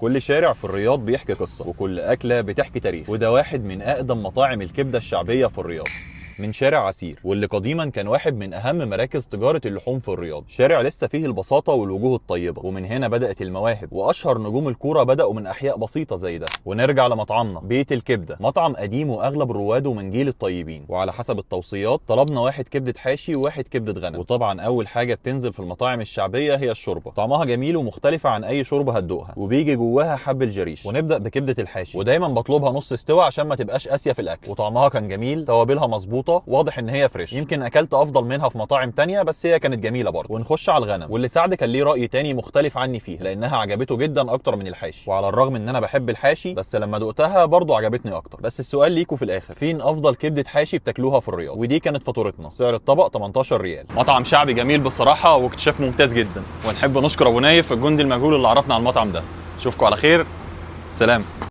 كل شارع في الرياض بيحكي قصة، وكل أكلة بتحكي تاريخ، وده واحد من أقدم مطاعم الكبدة الشعبية في الرياض، من شارع عسير، واللي قديما كان واحد من اهم مراكز تجاره اللحوم في الرياض. شارع لسه فيه البساطه والوجوه الطيبه، ومن هنا بدات المواهب، واشهر نجوم الكوره بداوا من احياء بسيطه زي ده. ونرجع لمطعمنا بيت الكبده، مطعم قديم واغلب رواده من جيل الطيبين، وعلى حسب التوصيات طلبنا واحد كبده حاشي وواحد كبده غنم. وطبعا اول حاجه بتنزل في المطاعم الشعبيه هي الشوربه، طعمها جميل ومختلفه عن اي شوربه هتدوقها، وبيجي جواها حب الجريش. ونبدا بكبده الحاشي، ودايما بطلبها نص استوى عشان ما تبقاش قاسيه في الاكل، وطعمها كان جميل، توابلها مظبوطه، واضح ان هي فريش. يمكن اكلت افضل منها في مطاعم تانية، بس هي كانت جميله برضه. ونخش على الغنم، واللي سعد كان ليه راي تاني مختلف عني فيها، لانها عجبته جدا اكتر من الحاشي. وعلى الرغم ان انا بحب الحاشي، بس لما دقتها برضه عجبتني اكتر. بس السؤال ليكوا في الاخر، فين افضل كبده حاشي بتاكلوها في الرياض؟ ودي كانت فاتورتنا، سعر الطبق 18 ريال. مطعم شعبي جميل بصراحه، واكتشاف ممتاز جدا، ونحب نشكر ابو نايف الجندي المجهول اللي عرفنا على المطعم ده. اشوفكم على خير، سلام.